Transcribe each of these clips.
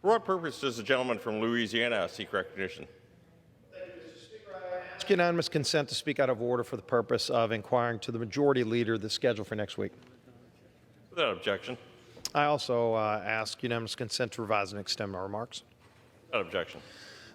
For what purpose does the gentleman from Louisiana seek recognition? Ask unanimous consent to speak out of order for the purpose of inquiring to the majority leader the schedule for next week. Without objection. I also ask unanimous consent to revise and extend my remarks. Without objection.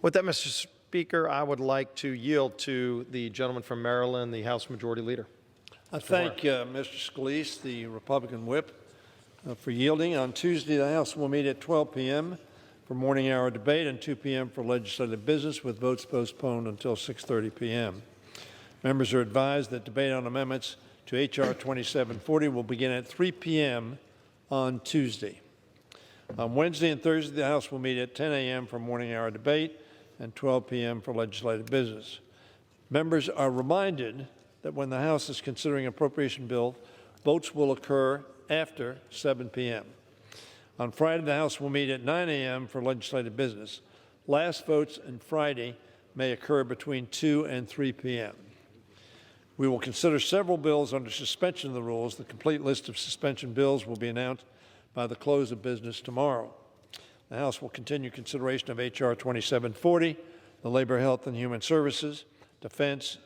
With that, Mr. Speaker, I would like to yield to the gentleman from Maryland, the House Majority Leader. I thank Mr. Scalise, the Republican whip, for yielding. On Tuesday, the House will meet at 12 p.m. for morning hour debate and 2 p.m. for legislative business, with votes postponed until 6:30 p.m. Members are advised that debate on amendments to H.R. 2740 will begin at 3 p.m. on Tuesday. On Wednesday and Thursday, the House will meet at 10 a.m. for morning hour debate and 12 p.m. for legislative business. Members are reminded that when the House is considering appropriation bill, votes will occur after 7 p.m. On Friday, the House will meet at 9 a.m. for legislative business. Last votes on Friday may occur between 2 and 3 p.m. We will consider several bills under suspension of the rules. The complete list of suspension bills will be announced by the close of business tomorrow. The House will continue consideration of H.R. 2740, the Labor, Health, and Human Services, Defense,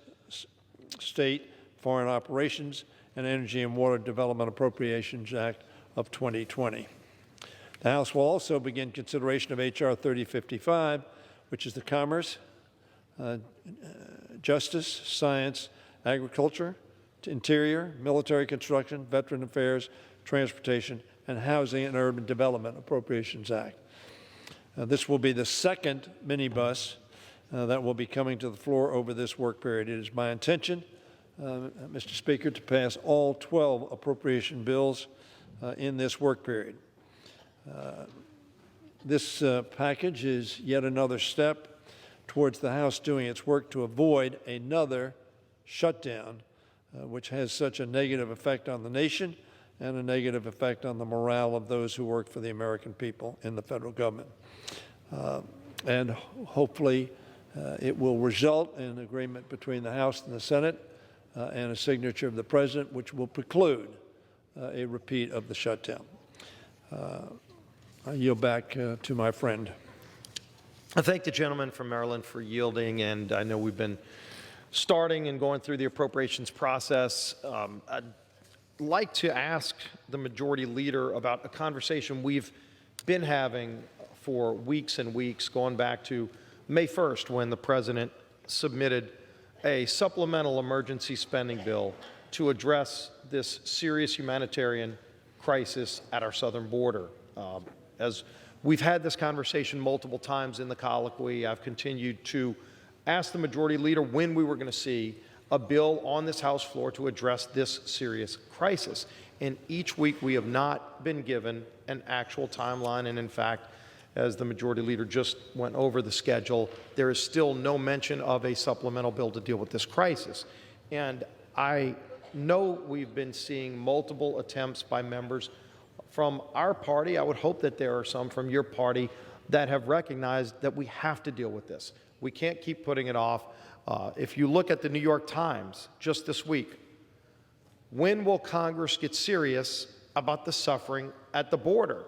State, Foreign Operations, and Energy and Water Development Appropriations Act of 2020. The House will also begin consideration of H.R. 3055, which is the Commerce, Justice, Science, Agriculture, Interior, Military Construction, Veteran Affairs, Transportation, and Housing and Urban Development Appropriations Act. This will be the second minibus that will be coming to the floor over this work period. It is my intention, Mr. Speaker, to pass all 12 appropriation bills in this work period. This package is yet another step towards the House doing its work to avoid another shutdown, which has such a negative effect on the nation and a negative effect on the morale of those who work for the American people in the federal government. And hopefully it will result in an agreement between the House and the Senate and a signature of the President, which will preclude a repeat of the shutdown. I yield back to my friend. I thank the gentleman from Maryland for yielding, and I know we've been starting and going through the appropriations process. I'd like to ask the majority leader about a conversation we've been having for weeks and weeks, going back to May 1st, when the President submitted a supplemental emergency spending bill to address this serious humanitarian crisis at our southern border. As we've had this conversation multiple times in the colloquy, I've continued to ask the majority leader when we were going to see a bill on this House floor to address this serious crisis. And each week we have not been given an actual timeline. And in fact, as the majority leader just went over the schedule, there is still no mention of a supplemental bill to deal with this crisis. And I know we've been seeing multiple attempts by members from our party. I would hope that there are some from your party that have recognized that we have to deal with this. We can't keep putting it off. If you look at the New York Times just this week, when will Congress get serious about the suffering at the border?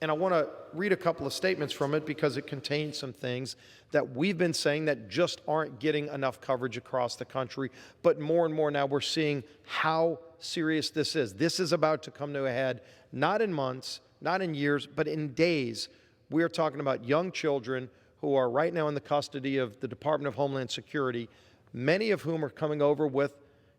And I want to read a couple of statements from it because it contains some things that we've been saying that just aren't getting enough coverage across the country. But more and more now we're seeing how serious this is. This is about to come to a head, not in months, not in years, but in days. We are talking about young children who are right now in the custody of the Department of Homeland Security, many of whom are coming over with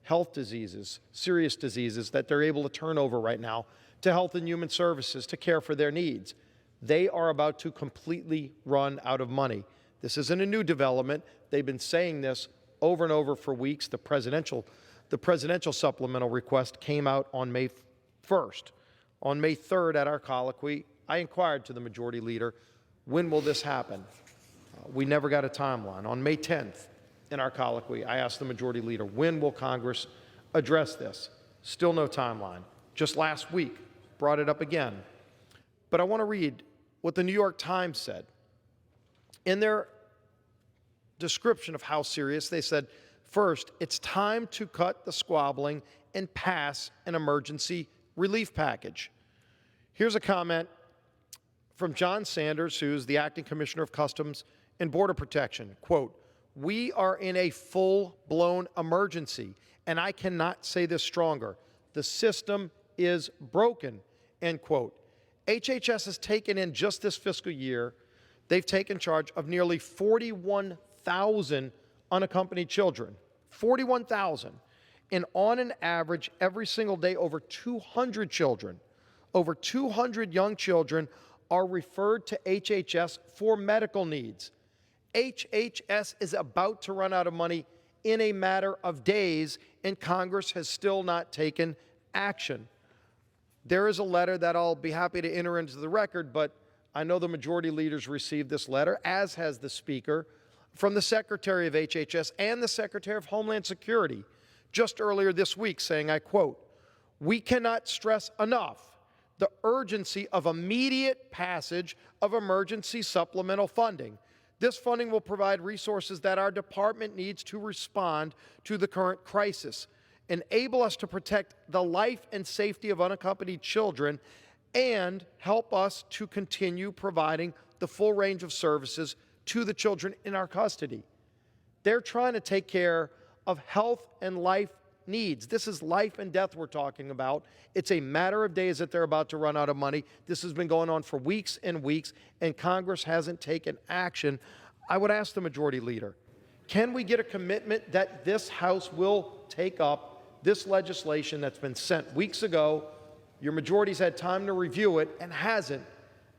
health diseases, serious diseases that they're able to turn over right now to Health and Human Services to care for their needs. They are about to completely run out of money. This isn't a new development. They've been saying this over and over for weeks. The presidential supplemental request came out on May 1st. On May 3rd at our colloquy, I inquired to the majority leader, when will this happen? We never got a timeline. On May 10th in our colloquy, I asked the majority leader, when will Congress address this? Still no timeline. Just last week, brought it up again. But I want to read what the New York Times said. In their description of how serious, they said, first, it's time to cut the squabbling and pass an emergency relief package. Here's a comment from John Sanders, who's the acting commissioner of Customs and Border Protection. Quote, "We are in a full-blown emergency, and I cannot say this stronger. The system is broken," end quote. HHS has taken in just this fiscal year, they've taken charge of nearly 41,000 unaccompanied children. 41,000. And on an average, every single day, over 200 children, over 200 young children are referred to HHS for medical needs. HHS is about to run out of money in a matter of days, and Congress has still not taken action. There is a letter that I'll be happy to enter into the record, but I know the majority leaders received this letter, as has the Speaker, from the Secretary of HHS and the Secretary of Homeland Security just earlier this week, saying, I quote, "We cannot stress enough the urgency of immediate passage of emergency supplemental funding. This funding will provide resources that our department needs to respond to the current crisis, enable us to protect the life and safety of unaccompanied children, and help us to continue providing the full range of services to the children in our custody." They're trying to take care of health and life needs. This is life and death we're talking about. It's a matter of days that they're about to run out of money. This has been going on for weeks and weeks, and Congress hasn't taken action. I would ask the majority leader, can we get a commitment that this House will take up this legislation that's been sent weeks ago? Your majority's had time to review it and hasn't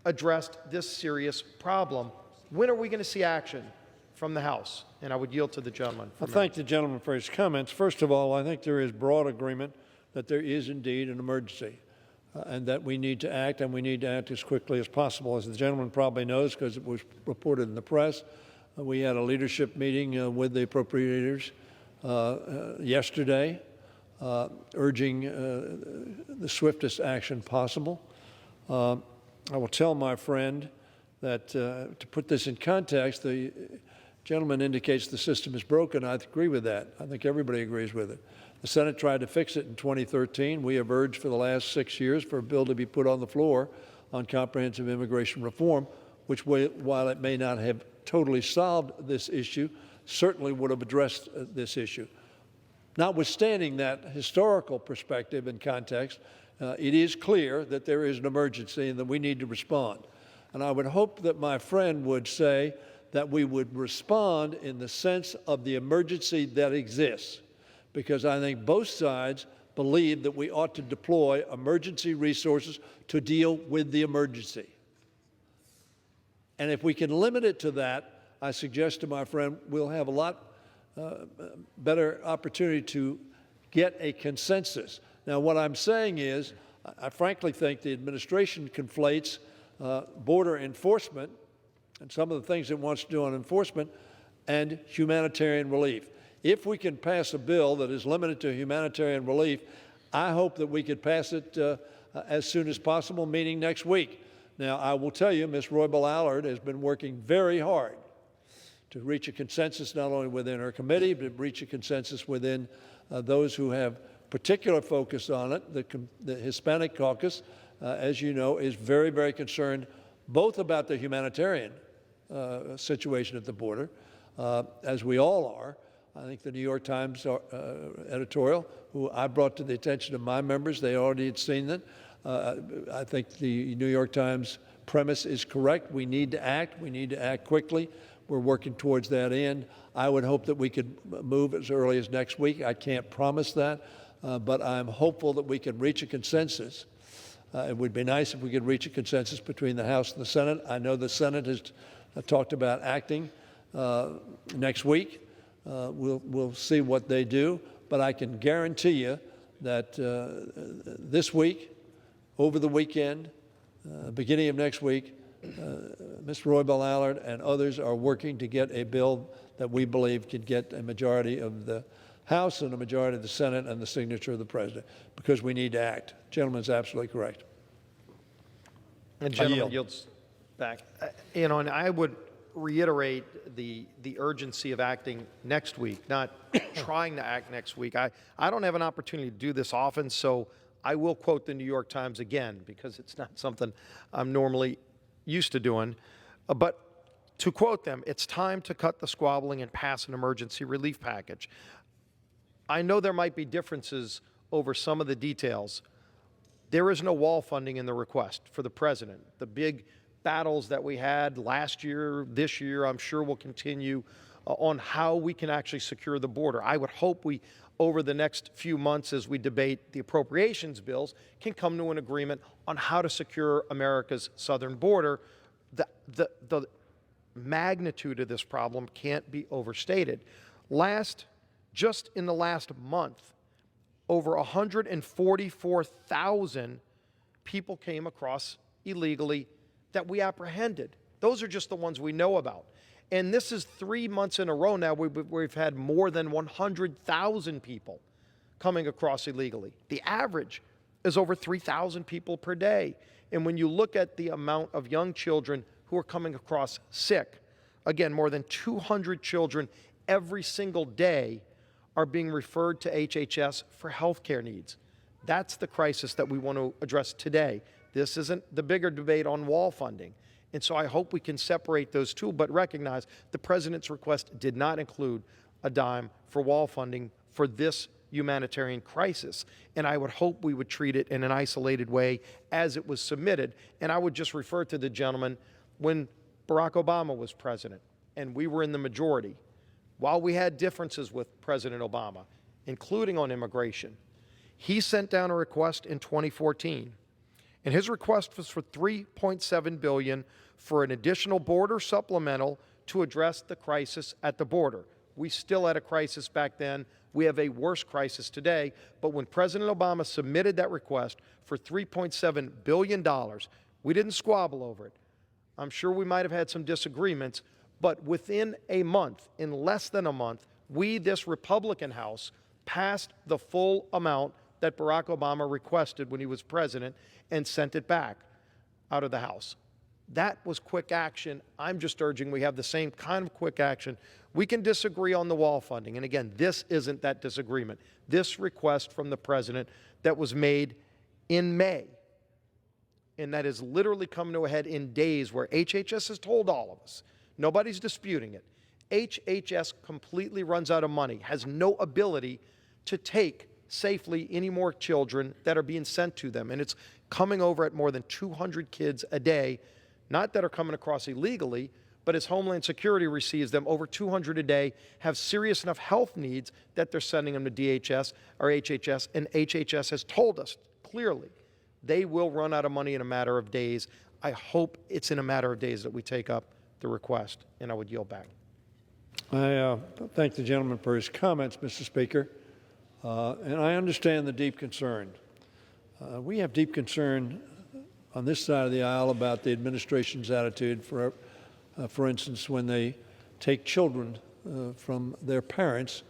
addressed this serious problem. When are we going to see action from the House? And I would yield to the gentleman. I thank the gentleman for his comments. First of all, I think there is broad agreement that there is indeed an emergency and that we need to act, and we need to act as quickly as possible. As the gentleman probably knows, because it was reported in the press, we had a leadership meeting with the appropriators yesterday, urging the swiftest action possible. I will tell my friend that to put this in context, the gentleman indicates the system is broken. I agree with that. I think everybody agrees with it. The Senate tried to fix it in 2013. We have urged for the last 6 years for a bill to be put on the floor on comprehensive immigration reform, which, while it may not have totally solved this issue, certainly would have addressed this issue. Notwithstanding that historical perspective and context, it is clear that there is an emergency and that we need to respond. And I would hope that my friend would say that we would respond in the sense of the emergency that exists, because I think both sides believe that we ought to deploy emergency resources to deal with the emergency. And if we can limit it to that, I suggest to my friend we'll have a lot better opportunity to get a consensus. Now, what I'm saying is, I frankly think the administration conflates border enforcement and some of the things it wants to do on enforcement and humanitarian relief. If we can pass a bill that is limited to humanitarian relief, I hope that we could pass it as soon as possible, meaning next week. Now, I will tell you, Ms. Roybal Allard has been working very hard to reach a consensus not only within her committee, but reach a consensus within those who have particular focus on it. The Hispanic caucus, as you know, is very, very concerned both about the humanitarian situation at the border, as we all are. I think the New York Times editorial, who I brought to the attention of my members, they already had seen it. I think the New York Times premise is correct. We need to act. We need to act quickly. We're working towards that end. I would hope that we could move as early as next week. I can't promise that, but I'm hopeful that we can reach a consensus. It would be nice if we could reach a consensus between the House and the Senate. I know the Senate has talked about acting next week. We'll see what they do, but I can guarantee you that this week, over the weekend, beginning of next week, Ms. Roybal Allard and others are working to get a bill that we believe could get a majority of the House and a majority of the Senate and the signature of the President, because we need to act. Gentleman's absolutely correct. And gentleman yields back. And I would reiterate the urgency of acting next week, not trying to act next week. I don't have an opportunity to do this often, so I will quote the New York Times again, because it's not something I'm normally used to doing. But to quote them, it's time to cut the squabbling and pass an emergency relief package. I know there might be differences over some of the details. There is no wall funding in the request for the president. The big battles that we had last year, this year, I'm sure will continue on how we can actually secure the border. I would hope we, over the next few months as we debate the appropriations bills, can come to an agreement on how to secure America's southern border. The magnitude of this problem can't be overstated. Just in the last month, over 144,000 people came across illegally that we apprehended. Those are just the ones we know about. And this is 3 months in a row now we've had more than 100,000 people coming across illegally. The average is over 3,000 people per day. And when you look at the amount of young children who are coming across sick, again, more than 200 children every single day are being referred to HHS for health care needs. That's the crisis that we want to address today. This isn't the bigger debate on wall funding. And so I hope we can separate those two, but recognize the president's request did not include a dime for wall funding for this humanitarian crisis. And I would hope we would treat it in an isolated way as it was submitted. And I would just refer to the gentleman when Barack Obama was president and we were in the majority. While we had differences with President Obama, including on immigration, he sent down a request in 2014. And his request was for $3.7 billion for an additional border supplemental to address the crisis at the border. We still had a crisis back then. We have a worse crisis today. But when President Obama submitted that request for $3.7 billion, we didn't squabble over it. I'm sure we might have had some disagreements, but within a month, in less than a month, we, this Republican House, passed the full amount that Barack Obama requested when he was president and sent it back out of the House. That was quick action. I'm just urging we have the same kind of quick action. We can disagree on the wall funding. And again, this isn't that disagreement. This request from the president that was made in May, and that has literally come to a head in days where HHS has told all of us, nobody's disputing it, HHS completely runs out of money, has no ability to take safely any more children that are being sent to them. And it's coming over at more than 200 kids a day, not that are coming across illegally, but as Homeland Security receives them, over 200 a day have serious enough health needs that they're sending them to DHS or HHS, and HHS has told us clearly they will run out of money in a matter of days. I hope it's in a matter of days that we take up the request, and I would yield back. I thank the gentleman for his comments, Mr. Speaker, and I understand the deep concern. We have deep concern on this side of the aisle about the administration's attitude, for instance, when they take children from their parents,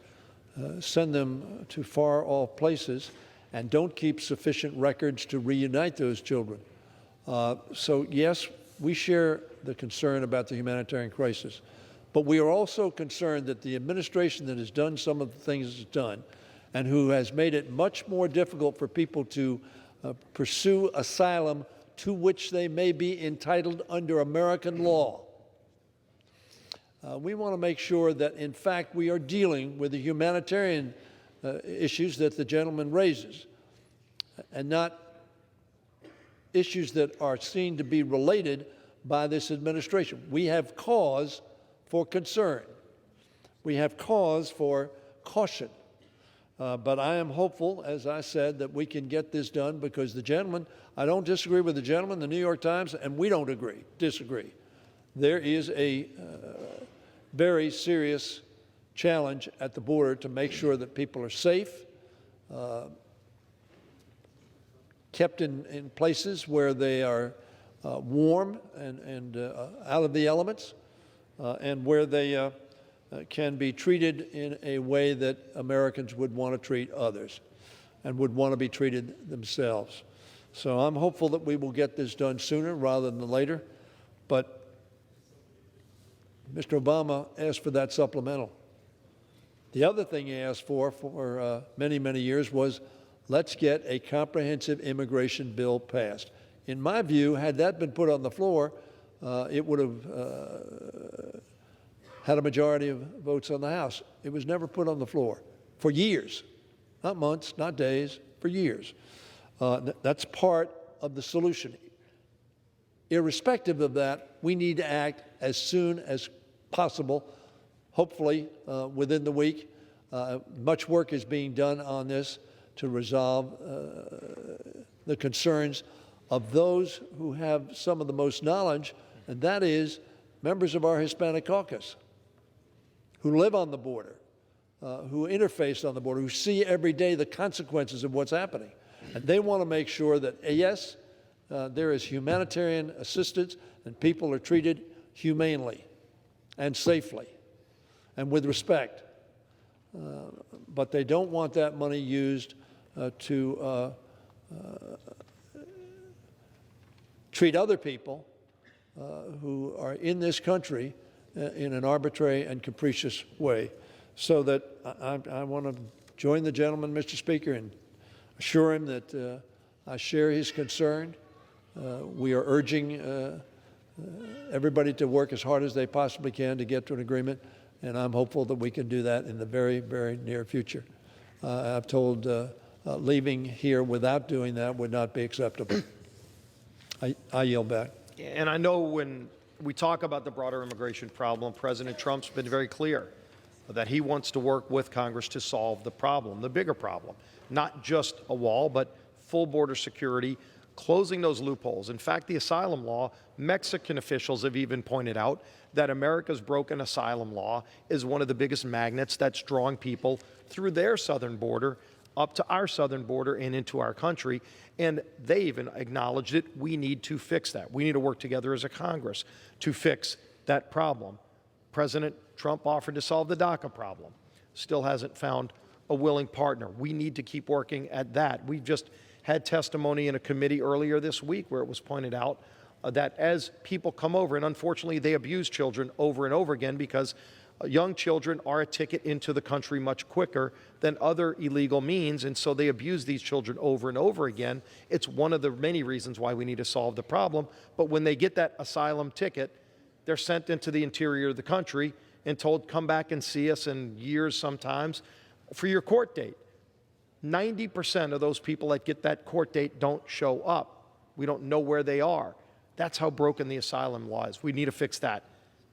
send them to far-off places, and don't keep sufficient records to reunite those children. So, yes, we share the concern about the humanitarian crisis, but we are also concerned that the administration that has done some of the things it's done and who has made it much more difficult for people to pursue asylum to which they may be entitled under American law. We want to make sure that, in fact, we are dealing with the humanitarian issues that the gentleman raises, and not issues that are seen to be related by this administration. We have cause for concern. We have cause for caution. But I am hopeful, as I said, that we can get this done, because the gentleman, I don't disagree with the gentleman, the New York Times, and we don't disagree. There is a very serious challenge at the border to make sure that people are safe, kept in places where they are warm and out of the elements, and where they can be treated in a way that Americans would want to treat others and would want to be treated themselves. So I'm hopeful that we will get this done sooner rather than later, but Mr. Obama asked for that supplemental. The other thing he asked for many, many years was, let's get a comprehensive immigration bill passed. In my view, had that been put on the floor, it would have had a majority of votes on the House. It was never put on the floor for years, not months, not days, for years. That's part of the solution. Irrespective of that, we need to act as soon as possible, hopefully within the week. Much work is being done on this to resolve the concerns of those who have some of the most knowledge, and that is members of our Hispanic caucus who live on the border, who interface on the border, who see every day the consequences of what's happening. And they want to make sure that, yes, there is humanitarian assistance and people are treated humanely and safely and with respect. But they don't want that money used to treat other people who are in this country in an arbitrary and capricious way. So that I want to join the gentleman, Mr. Speaker, and assure him that I share his concern. We are urging everybody to work as hard as they possibly can to get to an agreement, and I'm hopeful that we can do that in the very, very near future. I've told leaving here without doing that would not be acceptable. I yield back. And I know when we talk about the broader immigration problem, President Trump's been very clear that he wants to work with Congress to solve the problem, the bigger problem, not just a wall, but full border security, closing those loopholes. In fact, the asylum law, Mexican officials have even pointed out that America's broken asylum law is one of the biggest magnets that's drawing people through their southern border up to our southern border and into our country. And they even acknowledged it. We need to fix that. We need to work together as a Congress to fix that problem. President Trump offered to solve the DACA problem. Still hasn't found a willing partner. We need to keep working at that. We've just had testimony in a committee earlier this week where it was pointed out that as people come over, and unfortunately they abuse children over and over again because young children are a ticket into the country much quicker than other illegal means, and so they abuse these children over and over again. It's one of the many reasons why we need to solve the problem. But when they get that asylum ticket, they're sent into the interior of the country and told, come back and see us in years sometimes for your court date. 90% of those people that get that court date don't show up. We don't know where they are. That's how broken the asylum law is. We need to fix that.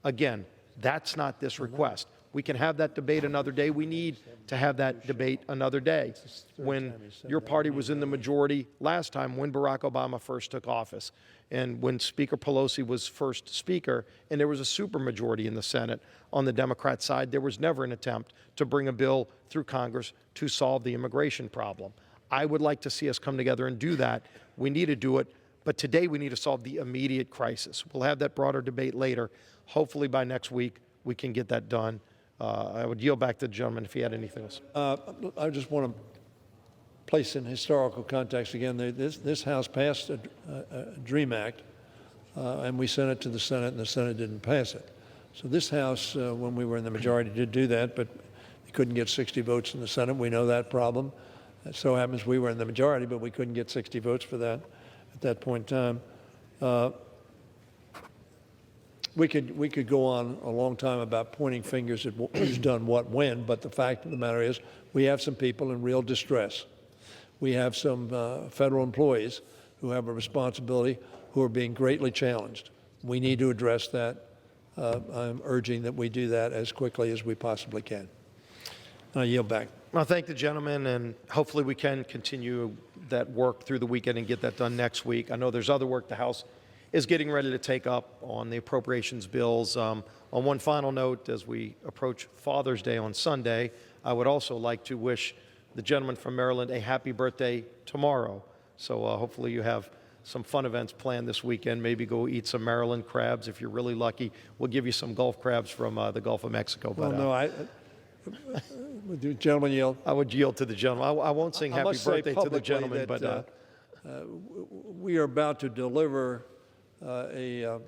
Again, that's not this request. We can have that debate another day. We need to have that debate another day. When your party was in the majority last time, when Barack Obama first took office, and when Speaker Pelosi was first Speaker, and there was a supermajority in the Senate on the Democrat side, there was never an attempt to bring a bill through Congress to solve the immigration problem. I would like to see us come together and do that. We need to do it, but today we need to solve the immediate crisis. We'll have that broader debate later. Hopefully by next week we can get that done. I would yield back to the gentleman if he had anything else. I just want to place in historical context again. This House passed a DREAM Act, and we sent it to the Senate, and the Senate didn't pass it. So this House, when we were in the majority, did do that, but we couldn't get 60 votes in the Senate. We know that problem. It so happens we were in the majority, but we couldn't get 60 votes for that at that point in time. We could go on a long time about pointing fingers at who's done what when, but the fact of the matter is we have some people in real distress. We have some federal employees who have a responsibility who are being greatly challenged. We need to address that. I'm urging that we do that as quickly as we possibly can. I yield back. Well, thank the gentleman, and hopefully we can continue that work through the weekend and get that done next week. I know there's other work the House is getting ready to take up on the appropriations bills. On one final note, as we approach Father's Day on Sunday, I would also like to wish the gentleman from Maryland a happy birthday tomorrow. So hopefully you have some fun events planned this weekend. Maybe go eat some Maryland crabs if you're really lucky. We'll give you some Gulf crabs from the Gulf of Mexico. But, the gentleman yield. I would yield to the gentleman. I won't sing happy birthday to the gentleman, but we are about to deliver a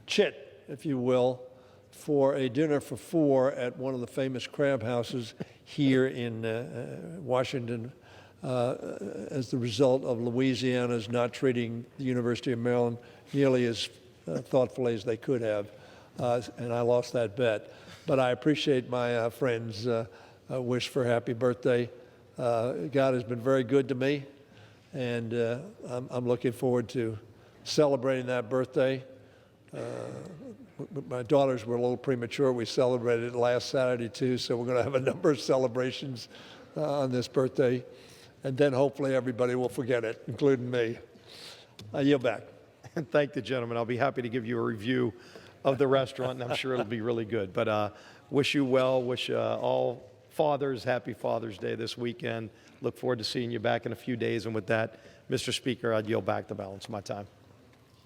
chit, if you will, for a dinner for four at one of the famous crab houses here in Washington, as the result of Louisiana's not treating the University of Maryland nearly as thoughtfully as they could have, and I lost that bet. But I appreciate my friend's wish for happy birthday. God has been very good to me, and I'm looking forward to celebrating that birthday. My daughters were a little premature. We celebrated it last Saturday, too, so we're going to have a number of celebrations on this birthday. And then hopefully everybody will forget it, including me. I yield back. And thank the gentleman. I'll be happy to give you a review of the restaurant, and I'm sure it'll be really good. But wish you well. Wish all fathers happy Father's Day this weekend. Look forward to seeing you back in a few days. And with that, Mr. Speaker, I'd yield back the balance of my time.